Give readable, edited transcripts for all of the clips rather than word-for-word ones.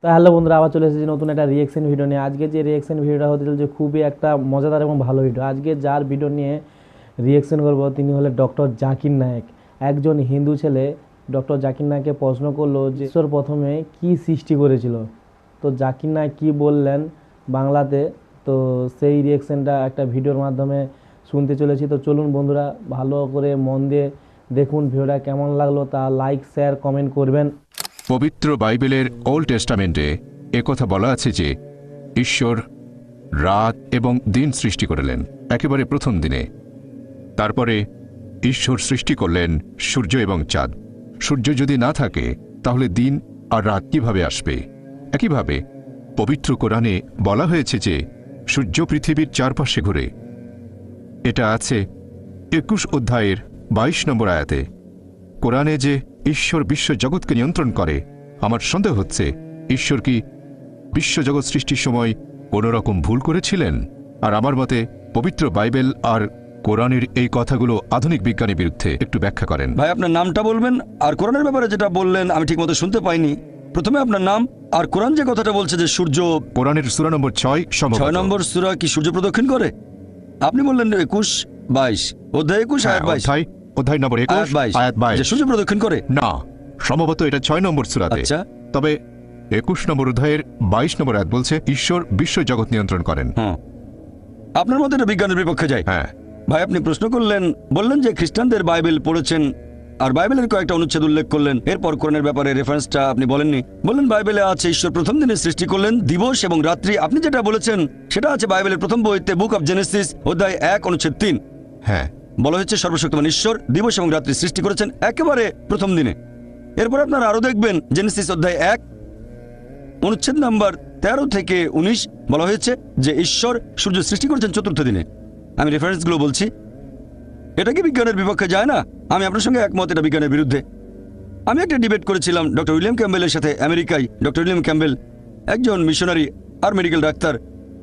তো হ্যালো বন্ধুরা, আবার চলে এসেছি নতুন একটা রিয়েকশন ভিডিও নিয়ে। আজকে যে রিয়েকশন ভিডিওটা হতে চলছে খুবই একটা মজাদার এবং ভালো ভিডিও। আজকে যার ভিডিও নিয়ে রিয়েকশন করব তিনি হলেন ডক্টর জাকির নায়েক। একজন হিন্দু ছেলে ডক্টর জাকির নায়েককে প্রশ্ন করলো যে ঈশ্বর প্রথমে কি সৃষ্টি করেছিল। তো জাকির নায়েক কী বললেন বাংলাতে, তো সেই রিয়েকশনটা একটা ভিডিওর মাধ্যমে শুনতে চলেছি। তো চলুন বন্ধুরা, ভালো করে মন দিয়ে দেখুন ভিডিওটা। কেমন লাগলো তা লাইক শেয়ার কমেন্ট করবেন। পবিত্র বাইবেলের ওল্ড টেস্টামেন্টে একথা বলা আছে যে ঈশ্বর রাত এবং দিন সৃষ্টি করলেন একেবারে প্রথম দিনে। তারপরে ঈশ্বর সৃষ্টি করলেন সূর্য এবং চাঁদ। সূর্য যদি না থাকে তাহলে দিন আর রাত কিভাবে আসবে? একইভাবে পবিত্র কোরআনে বলা হয়েছে যে সূর্য পৃথিবীর চারপাশে ঘুরে। এটা আছে 21 অধ্যায়ের 22 নম্বর আয়াতে। কোরআনে যে ঈশ্বর বিশ্বজগৎকে নিয়ন্ত্রণ করে, আমার সন্দেহ হচ্ছে ঈশ্বর কি বিশ্বজগৎ সৃষ্টির সময় কোনো রকম ভুল করেছিলেন? আর আমার মতে পবিত্র বাইবেল আর কোরআনের এই কথাগুলো আধুনিক বিজ্ঞানের বিরুদ্ধে। একটু ব্যাখ্যা করেন ভাই, আপনার নামটা বলবেন, আর কোরআনের ব্যাপারে যেটা বললেন আমি ঠিকমতো শুনতে পাইনি। প্রথমে আপনার নাম, আর কোরআন যে কথাটা বলছে যে সূর্য, কোরআনের সূরা নম্বর 6 6 নম্বর সূরা কি সূর্য প্রদক্ষিণ করে? আপনি বললেন 21-22 অধ্যায় 21 আয়াত 22 অধ্যায় নম্বর 21 আয়াত 22 যে সূর্য প্রদক্ষিণ করে। না, সম্ভবত এটা 6 নম্বর সূরাতে। আচ্ছা, তবে 21 নম্বর অধ্যায়ের 22 নম্বর আয়াত বলছে ঈশ্বর বিশ্বজগৎ নিয়ন্ত্রণ করেন। হ্যাঁ, আপনার মতে এটা বিজ্ঞানের বিপক্ষে যায়। হ্যাঁ ভাই, আপনি প্রশ্ন করলেন, বললেন যে খ্রিস্টানদের বাইবেল পড়েছেন আর বাইবেলের কয়েকটা অনুচ্ছেদ উল্লেখ করলেন। এরপর কোরআনের ব্যাপারে রেফারেন্সটা আপনি বলেননি। বললেন বাইবেলে আছে ঈশ্বর প্রথম দিনে সৃষ্টি করলেন দিবস এবং রাত্রি। আপনি যেটা বলেছেন সেটা আছে বাইবেলের প্রথম বইতে, বুক অফ জেনেসিস অধ্যায় 1 অনুচ্ছেদ 3। হ্যাঁ, বলা হচ্ছে সর্বশক্তিমান ঈশ্বর দিবস এবং রাত্রি সৃষ্টি করেছেন একেবারে প্রথম দিনে। এরপর আপনারা আরো দেখবেন জেনেসিস অধ্যায় 1 অনুচ্ছেদ নাম্বার 13 থেকে 19 বলা হয়েছে যে ঈশ্বর সূর্য সৃষ্টি করেছেন চতুর্থ দিনে। আমি রেফারেন্সগুলো বলছি। এটা কি বিজ্ঞানের বিপক্ষে যায় না? আমি আপনার সঙ্গে একমত, এটা বিজ্ঞানের বিরুদ্ধে। আমি একটা ডিবেট করেছিলাম ডক্টর উইলিয়াম ক্যাম্বেলের সাথে আমেরিকায়। ডক্টর উইলিয়াম ক্যাম্বেল একজন মিশনারি আর মেডিকেল ডাক্তার,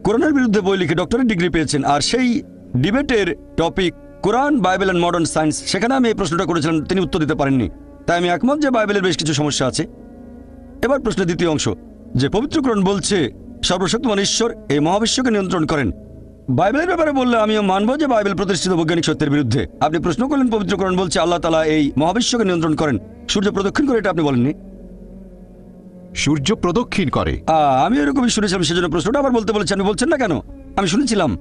কোরআনের বিরুদ্ধে বই লিখে ডক্টরেট ডিগ্রি পেয়েছেন। আর সেই ডিবেটের টপিক কোরআন, বাইবেল অ্যান্ড মডার্ন সায়েন্স। সেখানে আমি এই প্রশ্নটা করেছিলাম, তিনি উত্তর দিতে পারেননি। তাই আমি একমত যে বাইবেলের বেশ কিছু সমস্যা আছে। এবার প্রশ্নের দ্বিতীয় অংশ, যে পবিত্র কোরআন বলছে সর্বশক্তিমান ঈশ্বর এই মহাবিশ্বকে নিয়ন্ত্রণ করেন। বাইবেলের ব্যাপারে বললে আমিও মানব যে বাইবেল প্রতিষ্ঠিত বৈজ্ঞানিক সত্যের বিরুদ্ধে। আপনি প্রশ্ন করলেন পবিত্র কোরআন বলছে আল্লাহ তাআলা এই মহাবিশ্বকে নিয়ন্ত্রণ করেন, সূর্য প্রদক্ষিণ করে, এটা আপনি বলেননি। সূর্য প্রদক্ষিণ করে। আমি এরকমই শুনেছিলাম, সেজন্য প্রশ্নটা আবার বলতে বলেছি। আপনি বলছেন না কেন? আমি শুনেছিলাম।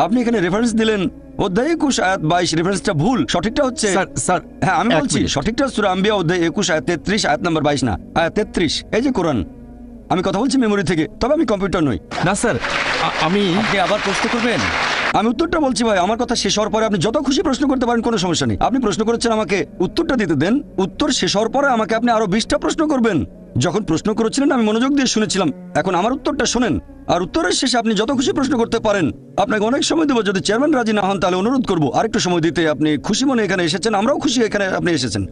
আপনি এখানে রেফারেন্স দিলেন অধ্যায় 21 আয়াত 22, রেফারেন্সটা ভুল। সঠিকটা হচ্ছে, স্যার হ্যাঁ আমি বলছি সঠিকটা সূরা আম্বিয়া অধ্যায় 21 আয়াত 33 আয়াত নাম্বার 22 না, আয়াত 33। এই যে কোরআন, আমি কথা বলছি মেমোরি থেকে, তবে আমি কম্পিউটার নই। না স্যার, আপনি আবার প্রশ্ন করবেন? আমি উত্তরটা বলছি ভাই, আমার কথা শেষ হওয়ার পরে আপনি যত খুশি প্রশ্ন করতে পারেন, কোনো সমস্যা নেই। আপনি প্রশ্ন করেছেন, আমাকে উত্তরটা দিতে দেন। উত্তর শেষ হওয়ার পরে আমাকে আপনি আরো 20টা প্রশ্ন করবেন। যখন প্রশ্ন করেছিলেন আমি মনোযোগ দিয়ে শুনেছিলাম, এখন আমার উত্তরটা শোনেন। আর উত্তরের শেষে আপনি যত খুশি প্রশ্ন করতে পারেন। আপনাকে অনেক সময় দেবো, যদি চেয়ারম্যান রাজি না হন তাহলে অনুরোধ করবো আরেকটু সময় দিতে। আপনি খুশি মনে এখানে এসেছেন, আমরাও খুশি এখানে আপনি এসেছেন।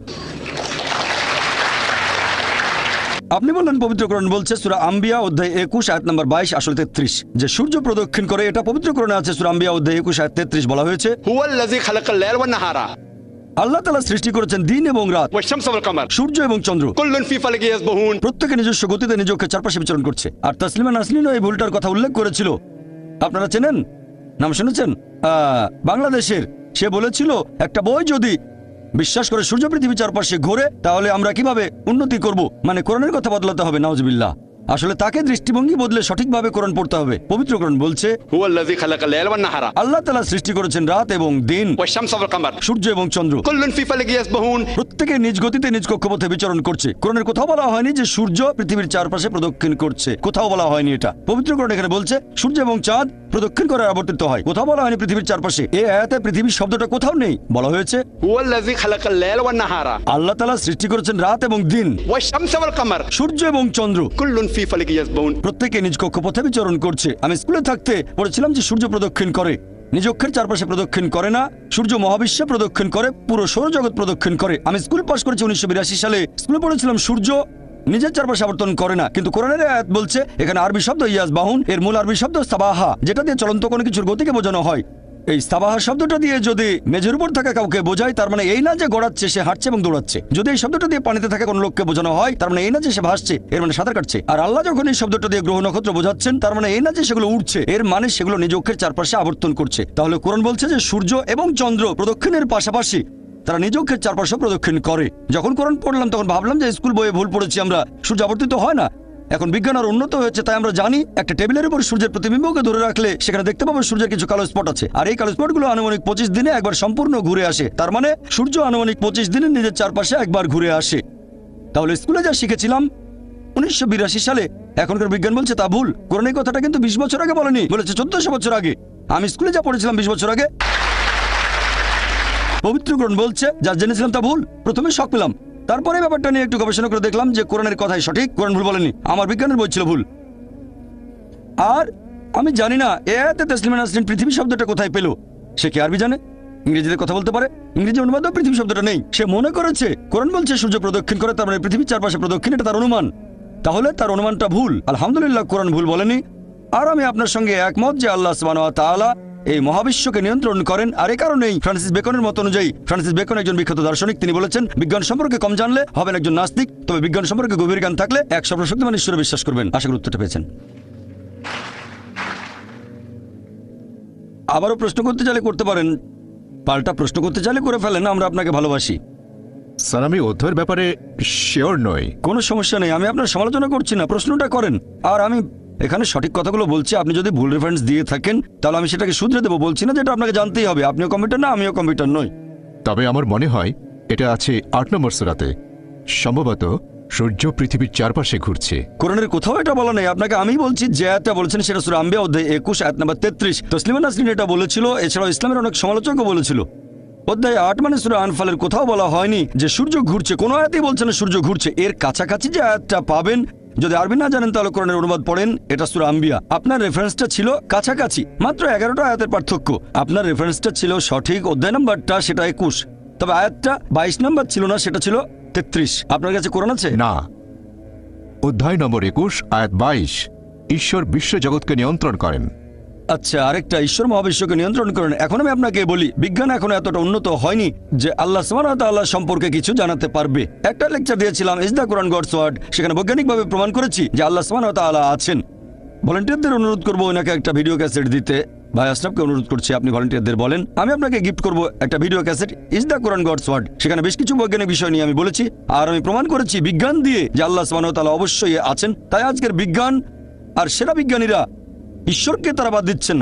আপনি বললেন পবিত্রকরণ বলছে সূরা আম্বিয়া অধ্যায় 21 আয়াত নাম্বার 22 আসলে 33 যে সূর্য প্রদক্ষিণ করে। এটা পবিত্রকরণে আছে, সূরা আম্বিয়া অধ্যায় 21 আয়াত 33 বলা হয়েছে হুয়াল্লাযী খালাকাল লাইলা ওয়ান নাহারা, আল্লাহ তাআলা সৃষ্টি করেছেন দিন এবং রাত, ওয়াশ-শামসা ওয়াল কামার, সূর্য এবং চন্দ্র। কুল্লুন ফি ফালাকি ইয়াসবাহুন, প্রত্যেকে নিজস্ব গতিতে নিজকে চারপাশে বিচরণ করছে। আর তাসলিমা নাসরিনও এই ভুলটার কথা উল্লেখ করেছিল। আপনারা চেনেন, নাম শুনেছেন? বাংলাদেশের সে বলেছিল একটা বই যদি বিশ্বাস করে সূর্য পৃথিবী চারপাশে ঘোরে তাহলে আমরা কিভাবে উন্নতি করব, মানে কোরআনের কথা বদলাতে হবে। নাউজুবিল্লাহ। আসলে তাকে দৃষ্টিভঙ্গি বদলে সঠিকভাবে কোরআন পড়তে হবে। পবিত্র কোরআন বলছে হুয়াল্লাযী খালাকাল লাইলা ওয়ান নাহারা, আল্লাহ তাআলা সৃষ্টি করেছেন রাত এবং দিন, ওয়াশ-শামসা ওয়াল কামার, সূর্য এবং চন্দ্র। কুল্লুন ফি ফালাকি ইয়াসবাহুন, প্রত্যেকে নিজ গতিতে নিজ কক্ষপথে বিচরণ করছে। কোরআনের কোথাও বলা হয়নি যে সূর্য পৃথিবীর চারপাশে প্রদক্ষিণ করছে, কোথাও বলা হয়নি এটা। পবিত্র কোরআন এখানে বলছে সূর্য এবং চাঁদ প্রদক্ষিণ করে আবর্তিত হয়, কোথাও বলা হয়নি পৃথিবীর চারপাশে। এই আয়াতে পৃথিবীর শব্দটা কোথাও নেই। বলা হয়েছে হুয়াল্লাযী খালাকাল লাইলা ওয়ান নাহারা, আল্লাহ তাআলা সৃষ্টি করেছেন রাত এবং দিন, ওয়াশ-শামসা ওয়াল কামার, সূর্য এবং চন্দ্র। কুল্লুন ফি ফালাকি ইয়াসবাহুন। প্রত্যেকে নিজ কক্ষপথে বিচরণ করছে। আমি স্কুলে থাকতে পড়েছিলাম যে সূর্য প্রদক্ষিণ করে, নিজ অক্ষের চারপাশে প্রদক্ষিণ করে না, সূর্য মহাবিশ্বে প্রদক্ষিণ করে, পুরো সৌরজগৎ প্রদক্ষিণ করে। আমি স্কুল পাশ করেছি 1982 সালে। স্কুলে পড়েছিলাম সূর্য নিজের চারপাশে আবর্তন করে না, কিন্তু কোরআনের আয়াত বলছে, এখানে আরবি শব্দ ইয়াসবাহুন, এর মূল আরবি শব্দ সাবাহা, যেটা দিয়ে চলন্ত কোনো কিছুর গতিকে বোঝানো হয়। এই সাবাহা শব্দটা দিয়ে যদি মেঝের উপর থাকা কাউকে বোঝায়, তার মানে এই না যে গড়াচ্ছে, সে হাঁটছে এবং দৌড়াচ্ছে। যদি এই শব্দটা দিয়ে পানিতে থাকা কোনো লোককে বোঝানো হয়, তার মানে এই না যে সে ভাসছে, এর মানে সাঁতার কাটছে। আর আল্লাহ যখন এই শব্দটা দিয়ে গ্রহ নক্ষত্র বোঝাচ্ছেন, তার মানে এই না যে সেগুলো উঠছে, এর মানে সেগুলো নিজ অক্ষের চারপাশে আবর্তন করছে। তাহলে কোরআন বলছে যে সূর্য এবং চন্দ্র প্রদক্ষিণের পাশাপাশি তারা নিজ অক্ষের চারপাশে প্রদক্ষিণ করে। যখন কোরআন পড়লাম তখন ভাবলাম যে স্কুল বইয়ে ভুল পড়েছি আমরা, সূর্য আবর্তিত হয় না। এখন বিজ্ঞান আর উন্নত হয়েছে, তাই আমরা জানি একটা টেবিলের উপর সূর্যের প্রতিবিম্বকে ধরে রাখলে সেখানে দেখতে পাবো সূর্যের কিছু কালো স্পট আছে, আর এই কালো স্পটগুলো আনুমানিক 25 দিনে একবার সম্পূর্ণ ঘুরে আসে। তার মানে সূর্য আনুমানিক 25 দিনে নিজের চারপাশে একবার ঘুরে আসে। তাহলে স্কুলে যা শিখেছিলাম 1982 সালে, এখনকার বিজ্ঞান বলছে তা ভুল। কোরআন এই কথাটা কিন্তু 20 বছর আগে বলেনি, বলেছে 1400 বছর আগে। আমি স্কুলে যা পড়েছিলাম 20 বছর আগে, পবিত্র কোরআন বলছে যা জেনেছিলাম তা ভুল। প্রথমে শক পেলাম, তারপরে ব্যাপারটা নিয়ে একটু গবেষণা করে দেখলাম যে কোরআনের কথাই সঠিক, কোরআন ভুল বলেনি, আমার বিজ্ঞানের বই ছিল ভুল। আর আমি জানি না এ আয়াতে তাসলিমা নাসরিন পৃথিবী শব্দটা কোথায় পেল। সে কি আরবি জানে? ইংরেজিতে কথা বলতে পারে? ইংরেজি অনুবাদেও পৃথিবী শব্দটা নেই। সে মনে করেছে কোরআন বলছে সূর্য প্রদক্ষিণ করে, তার মানে পৃথিবীর চারপাশে প্রদক্ষিণ, এটা তার অনুমান। তাহলে তার অনুমানটা ভুল। আলহামদুলিল্লাহ কোরআন ভুল বলেনি। আর আমি আপনার সঙ্গে একমত যে আল্লাহ সুবহানাহু ওয়া তাআলা এই মহাবিশ্বকে নিয়ন্ত্রণ করেন। আর এই কারণেই ফ্রান্সিস বেকনের মত অনুযায়ী, ফ্রান্সিস বেকন একজন বিখ্যাত দার্শনিক, তিনি বলেছেন বিজ্ঞান সম্পর্কে কম জানলে হবেন একজন নাস্তিক, তবে বিজ্ঞান সম্পর্কে গভীর জ্ঞান থাকলে এক সর্বশক্তিমান ঈশ্বরে বিশ্বাস করবেন। আশা করি উত্তরটা পেয়েছেন। আবারও প্রশ্ন করতে চাইলে করতে পারেন, পাল্টা প্রশ্ন করতে চাইলে করে ফেলেন, আমরা আপনাকে ভালোবাসি। স্যার, আমি অধ্যয়ের ব্যাপারে শিওর নই। কোনো সমস্যা নেই, আমি আপনার সমালোচনা করছি না, প্রশ্নটা করেন। আর আমি এখানে সঠিক কথাগুলো বলছি, আপনি যদি ভুল রেফারেন্স দিয়ে থাকেন তাহলে আমি সেটাকে শুধরে দেবো। বলছি না যেটা আপনাকে জানতেই হবে, আপনিও কম্পিউটার না, আমিও কম্পিউটার নই। তবে আমার মনে হয় এটা আছে 8 নম্বর সূরাতে, সম্ভবত সূর্য পৃথিবীর চারপাশে ঘুরছে। কোরআনের কোথাও এটা বলা নেই। আপনাকে আমি বলছি যে আয়াতটা বলেছেন সেটা সূরা আম্বিয়া অধ্যায় 21 আয়াত নাম্বার 33। তসলিমা নাসরিন এটা বলেছিল, এছাড়াও ইসলামের অনেক সমালোচকও বলেছিল। অধ্যায় 8 মানে সূরা আনফালের কোথাও বলা হয়নি যে সূর্য ঘুরছে, কোনো আয়াতেই বলছে না সূর্য ঘুরছে। এর কাছাকাছি যে আয়াতটা পাবেন, যদি আরবি না জানেন তাহলে কোরআনের অনুবাদ পড়েন, এটা সূরা আম্বিয়া। আপনার রেফারেন্সটা ছিল কাছাকাছি, মাত্র 11টা আয়াতের পার্থক্য। আপনার রেফারেন্সটা ছিল সঠিক, অধ্যায় নাম্বারটা সেটা 21, তবে আয়াতটা 22 নাম্বার ছিল না, সেটা ছিল 33। আপনার কাছে কোরআন আছে? না, অধ্যায় নম্বর 21 আয়াত 22, ঈশ্বর বিশ্বজগৎকে নিয়ন্ত্রণ করেন। আচ্ছা, আরেকটা, ঈশ্বর মহাবিশ্বকে নিয়ন্ত্রণ করেন। এখন আমি আপনাকে বলি, বিজ্ঞান এখনো এতটা উন্নত হয়নি যে আল্লাহ সুবহানাহু ওয়া তাআলা সম্পর্কে কিছু জানাতে পারবে। একটা লেকচার দিয়েছিলাম, is the Quran God's word, সেখানে বৈজ্ঞানিকভাবে প্রমাণ করেছি যে আল্লাহ সুবহানাহু ওয়া তাআলা আছেন। ভলান্টিয়ারদের অনুরোধ করবো ওনাকে একটা ভিডিও ক্যাসেট দিতে। ভাই আশরাফকে অনুরোধ করছি, আপনি ভলান্টিয়ারদের বলেন আমি আপনাকে গিফট করব একটা video cassette, is the Quran God's word. সেখানে বেশ কিছু বৈজ্ঞানিক বিষয় নিয়ে আমি বলেছি, আর আমি প্রমাণ করেছি বিজ্ঞান দিয়ে যে আল্লাহ সুবহানাহু ওয়া তাআলা অবশ্যই আছেন। তাই আজকের বিজ্ঞান আর সেরা বিজ্ঞানীরা ঈশ্বরকে তারা বাদ দিচ্ছেন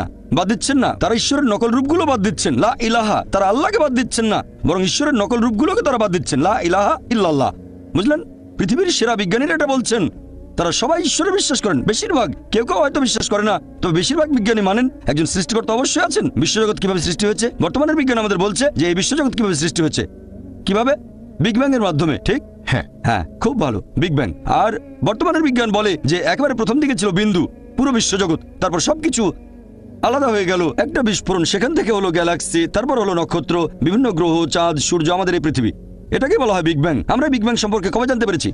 না, তারা ঈশ্বরের নকল রূপগুলো বাদ দিচ্ছেন, লা ইলাহা। তারা আল্লাহকে বাদ দিচ্ছেন না, বরং ঈশ্বরের নকল রূপগুলোকে তারা বাদ দিচ্ছেন, লা ইলাহা ইল্লাল্লাহ। বুঝলেন? পৃথিবীর সেরা বিজ্ঞানীরা এটা বলছেন। তারা সবাই ঈশ্বরে বিশ্বাস করেন, বেশিরভাগ, কেউ কেউ হয়তো বিশ্বাস করে না, তবে বেশিরভাগ বিজ্ঞানী মানেন একজন সৃষ্টিকর্তা অবশ্যই আছেন। বিশ্বজগৎ কিভাবে সৃষ্টি হয়েছে? বর্তমানের বিজ্ঞান আমাদের বলছে যে এই বিশ্বজগৎ কিভাবে সৃষ্টি হয়েছে। কিভাবে? বিগ ব্যাং এর মাধ্যমে, ঠিক? হ্যাঁ, খুব ভালো, বিগ ব্যাং। আর বর্তমানের বিজ্ঞান বলে যে একেবারে প্রথম দিকে ছিল বিন্দু, পুরো বিশ্বজগৎ, তারপর সবকিছু আলাদা হয়ে গেল, একটা বিস্ফোরণ, সেখান থেকে হলো গ্যালাক্সি, তারপর হলো নক্ষত্র, বিভিন্ন গ্রহ, চাঁদ, সূর্য, আমাদের এই পৃথিবী। এটাকে বলা হয় বিগ ব্যাং। আমরা বিগ ব্যাং সম্পর্কে কবে জানতে পেরেছি?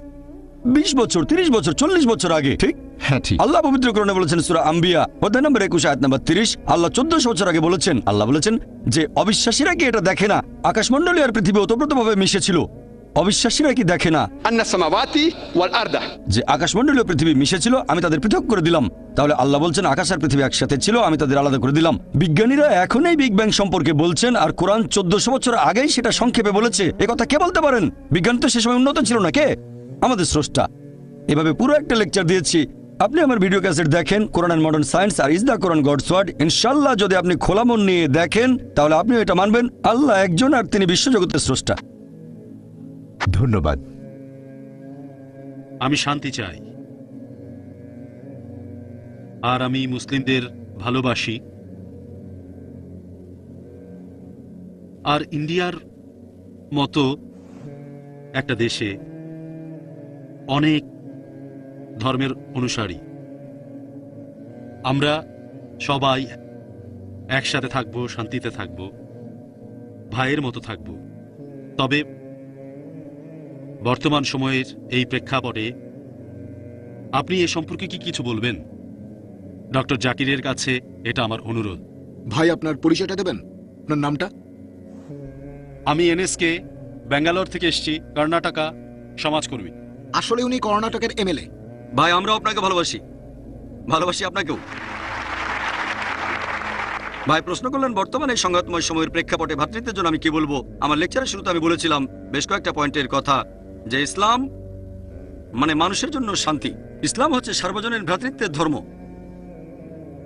20 বছর, 30 বছর, 40 বছর আগে, ঠিক? হ্যাঁ, ঠিক। আল্লাহ পবিত্র কোরআনে বলেছেন সূরা আম্বিয়া অধ্যায় নম্বর 21 আয়াত নম্বর 30, আল্লাহ 1400 বছর আগে বলেছেন, আল্লাহ বলেছেন যে অবিশ্বাসীরা কি এটা দেখে না আকাশমণ্ডলী আর পৃথিবী ওতপ্রোতভাবে মিশেছিল? অবিশ্বাসীরা কি দেখে না أن السماوات والأرض যে আকাশমণ্ডলী ও পৃথিবী মিশেছিল, আমি তাদের পৃথক করে দিলাম? তাহলে আল্লাহ বলছেন আকাশ আর পৃথিবী একসাথে ছিল, আমি তাদের আলাদা করে দিলাম। বিজ্ঞানীরা এখন এই বিগ ব্যাং সম্পর্কে বলছেন, আর কোরআন 1400 বছর আগেই সেটা সংক্ষেপে বলেছে। একথা কে বলতে পারেন? বিজ্ঞান তো সে সময় উন্নত ছিল না। কে? আমাদের স্রষ্টা। এভাবে পুরো একটা লেকচার দিয়েছি। আপনি আমার ভিডিও ক্যাসেট দেখেন, কোরআন এন্ড মডার্ন সায়েন্স আর is the Quran God's word. ইনশাআল্লাহ যদি আপনি খোলা মন নিয়ে দেখেন তাহলে আপনি এটা মানবেন, আল্লাহ একজন আর তিনি বিশ্বজগতের স্রষ্টা। ধন্যবাদ। আমি শান্তি চাই, আর আমি মুসলিমদের ভালোবাসি। আর ইন্ডিয়ার মতো একটা দেশে অনেক ধর্মের অনুসারী, আমরা সবাই একসাথে থাকব, শান্তিতে থাকব, ভাইয়ের মতো থাকব। তবে বর্তমান সময়ের এই প্রেক্ষাপটে আপনি এ সম্পর্কে কি কিছু বলবেন? ডক্টর জাকিরের কাছে এটা আমার অনুরোধ। ভাই আপনার পরিচয়টা দেবেন, আপনার নামটা? আমি এনএসকে, ব্যাঙ্গালোর থেকে এসেছি, কর্ণাটকা, সমাজকর্মী। আসলে উনি কর্ণাটকের এমএলএ। ভাই আমরাও আপনাকে ভালোবাসি, ভালোবাসি আপনাকেও। ভাই প্রশ্ন করলেন বর্তমানে এই সংঘাতময় সময়ের প্রেক্ষাপটে ভ্রাতৃত্বের জন্য আমি কি বলবো। আমার লেকচারের শুরুতে আমি বলেছিলাম বেশ কয়েকটা পয়েন্টের কথা, যে ইসলাম মানে মানুষের জন্য শান্তি। ইসলাম হচ্ছে সার্বজনীন ভ্রাতৃত্বের ধর্ম।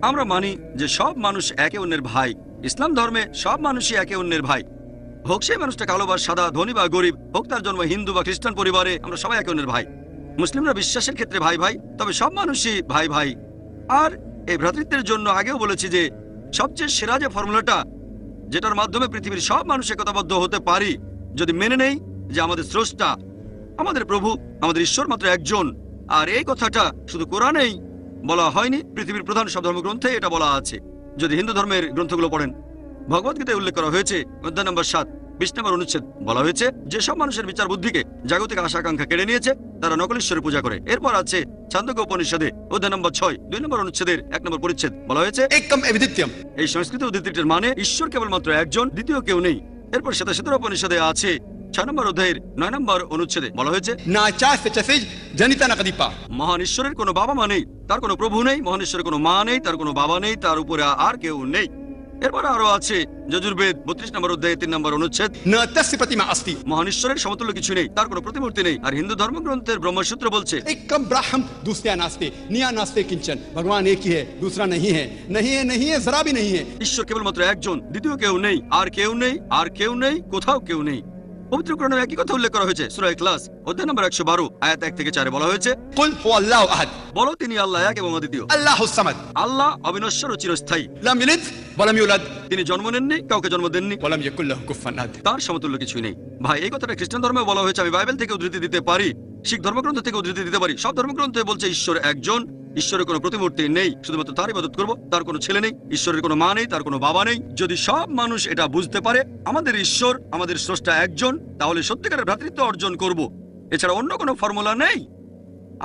আমরা মানি যে সব মানুষ একে অন্যের ভাই। ইসলাম ধর্মে সব মানুষই একে অন্যের ভাই, হোক সেই মানুষটা কালো বা সাদা, ধনী বা গরিব, হোক তার জন্ম হিন্দু বা খ্রিস্টান পরিবারে, আমরা সবাই একে অন্যের ভাই। মুসলিমরা বিশ্বাসের ক্ষেত্রে ভাই ভাই, তবে সব মানুষই ভাই ভাই। আর এই ভ্রাতৃত্বের জন্য আগেও বলেছি যে সবচেয়ে সেরা যে ফর্মুলাটা, যেটার মাধ্যমে পৃথিবীর সব মানুষ একতাবদ্ধ হতে পারি, যদি মেনে নেই যে আমাদের স্রষ্টা, আমাদের প্রভু, আমাদের ঈশ্বর মাত্র একজন। আর এই কথাটা শুধু কোরআনেই বলা হয়নি, পৃথিবীর প্রধান সব ধর্মগ্রন্থে এটা বলা আছে। যদি হিন্দু ধর্মের গ্রন্থগুলো পড়েন, ভগবদ্গীতায় উল্লেখ করা হয়েছে অধ্যায় নম্বর 7, 20 নম্বর অনুচ্ছেদ, বলা হয়েছে যে সব মানুষের বিচার বুদ্ধিকে, জাগতিক আশা আকাঙ্ক্ষা কেড়ে নিয়েছে, তারা নকল ঈশ্বরের পূজা করে। এরপর আছে ছান্দোক্য উপনিষদে অধ্যায় নম্বর 6, 2 নম্বর অনুচ্ছেদের 1 নম্বর পরিচ্ছেদ, বলা হয়েছে एकम अद्वितीयम। এই সংস্কৃত উদ্ধৃতিটির মানে ঈশ্বর কেবলমাত্র একজন, দ্বিতীয় কেউ নেই। এরপর শ্বেতাশ্বতর উপনিষদে আছে 6 নম্বর অধ্যায়ের 9 নম্বর অনুচ্ছেদে, বলা হয়েছে नाचास्य चफिज जनिता नकदीपा। মহান ঈশ্বরের কোনো বাবা মা নেই, তার কোনো প্রভু নেই। মহান ঈশ্বরের কোনো মা নেই, তার কোনো বাবা নেই, তার উপরে আর কেউ নেই। এরপর আরো আছে যজুর্বেদ 32 নম্বর অধ্যায়ে 3 নম্বর অনুচ্ছেদ, न तस्य प्रतिमा अस्ति। মহান ঈশ্বরের সমতুল্য কিছু নেই, তার কোনো প্রতিমূর্তি নেই। আর হিন্দু ধর্মগ্রন্থের ব্রহ্মসূত্র বলছে एकम ब्राह्मण दूसरा नास्ते, निया नास्ते किंचन। भगवान एक ही है, दूसरा नहीं है, नहीं है, नहीं है, जरा भी नहीं है। ঈশ্বর কেবলমাত্র একজন, দ্বিতীয় কেউ নেই, আর কেউ নেই, আর কেউ নেই, কোথাও কেউ নেই। পবিত্র কোরআনে একই কথা উল্লেখ করা হয়েছে। সূরা ইখলাস অধ্যায় নম্বর 112 আয়াত 1 থেকে 4 বলা হয়েছে, कुल हु अल्लाहु अहद, বলো তিনি আল্লাহ এক এবং অদ্বিতীয়। अल्लाहु समद, আল্লাহ অবিনশ্বর ও চিরস্থায়ী। लम यलिद वलम यूलद তিনি जन्म নেননি, কাউকে জন্ম দেননি, वलम यकुल लहु कुफुवन अहद। তার সমতুল্য কিছুই নেই। ভাই এই কথাটা খ্রিস্টান ধর্মে বলা হয়েছে, আমি বাইবেল থেকে উদ্ধৃতি দিতে পারি, শিখ ধর্মগ্রন্থ থেকে উদ্ধৃতি দিতে পারি। সব ধর্মগ্রন্থে বলছে ঈশ্বর একজন, ঈশ্বরের কোনো প্রতিমূর্তি নেই, শুধুমাত্র তার ইবাদত করব। তার কোনো ছেলে নেই, ঈশ্বরের কোনো মা নেই, তার কোনো বাবা নেই। যদি সব মানুষ এটা বুঝতে পারে আমাদের ঈশ্বর, আমাদের স্রষ্টা একজন, তাহলে সত্যিকারের ভ্রাতৃত্ব অর্জন করব। এছাড়া অন্য কোনো ফর্মুলা নেই।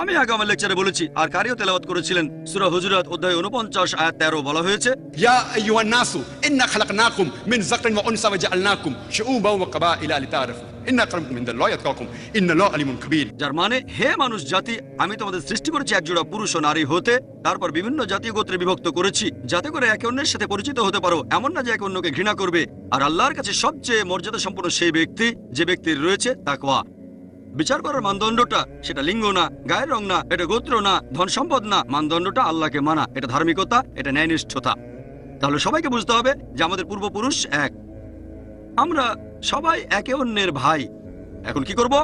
আমি আগে আমার লেকচারে বলেছি, আর কারিও তেলাওয়াত করেছিলেন সূরা হুজুরাত অধ্যায় 49 আয়াত 13, বলা হয়েছে, या अय्युहा الناस إنا خلقناكم من ذكر وأنثى وجعلناكم شعوبا وقبائل لتعارفوا إن أكرمكم عند الله يتقاكم إن الله عليم كبير। যার মানে হে মানুষ জাতি, আমি তোমাদের সৃষ্টি করেছি একজোড়া পুরুষ ও নারী হতে, তারপর বিভিন্ন জাতীয় গোত্রে বিভক্ত করেছি, যাতে করে একে অন্যের সাথে পরিচিত হতে পারো। এমন না যে একে অন্যকে ঘৃণা করবে। আর আল্লাহর কাছে সবচেয়ে মর্যাদা সম্পন্ন সেই ব্যক্তি যে ব্যক্তির রয়েছে তাকওয়া। বিচার করার মানদণ্ডটা সেটা লিঙ্গ না, গায়ের রং না, এটা গোত্র না, ধন সম্পদ না। মানদণ্ডটা আল্লাহকে মানা, এটা ধার্মিকতা, এটা ন্যায়নিষ্ঠতা। তাহলে সবাইকে বুঝতে হবে যে আমাদের পূর্বপুরুষ এক, আমরা সবাই একে অন্যের ভাই। এখন কি করব?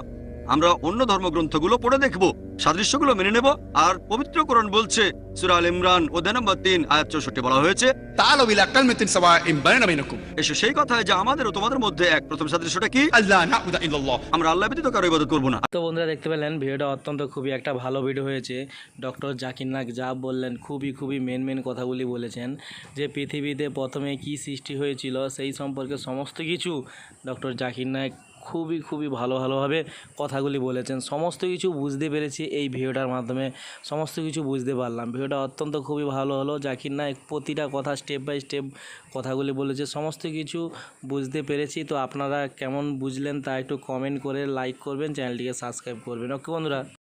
আমরা অন্য ধর্মগ্রন্থগুলো পড়ে দেখব, সাদৃশ্যগুলো মেনে নেব। আর পবিত্র কোরআন বলছে সূরা আল ইমরান অধ্যায় নম্বর 3 আয়াত 64 বলা হয়েছে, تعالوا إلى كلمة سواء بيننا وبينكم এসো সেই কথায় যে আমাদের ও তোমাদের মধ্যে এক। প্রথম সাদৃশ্যটা কি? ألا نعبد إلا الله। আমরা আল্লাহ ব্যতীত কারো ইবাদত করব না। তো বন্ধুরা দেখতে পেলেন ভিডিওটা অত্যন্ত খুবই একটা ভালো ভিডিও হয়েছে। ডক্টর জাকির নায়েক যা বললেন খুবই মেন কথাগুলি বলেছেন, যে পৃথিবীতে প্রথমে কি সৃষ্টি হয়েছিল সেই সম্পর্কে সমস্ত কিছু ডক্টর জাকির নায়েক খুবই ভালোভাবে কথাগুলি বলেছেন। সমস্ত কিছু বুঝতে পেরেছি এই ভিডিওটার মাধ্যমে, সমস্ত কিছু বুঝতে পারলাম। ভিডিওটা অত্যন্ত খুবই ভালো হলো। জাকির নায়েক প্রতিটা কথা স্টেপ বাই স্টেপ কথাগুলি বলেছে, সমস্ত কিছু বুঝতে পেরেছি। তো আপনারা কেমন বুঝলেন তা একটু কমেন্ট করে লাইক করবেন, চ্যানেলটিকে সাবস্ক্রাইব করবেন। ওকে বন্ধুরা।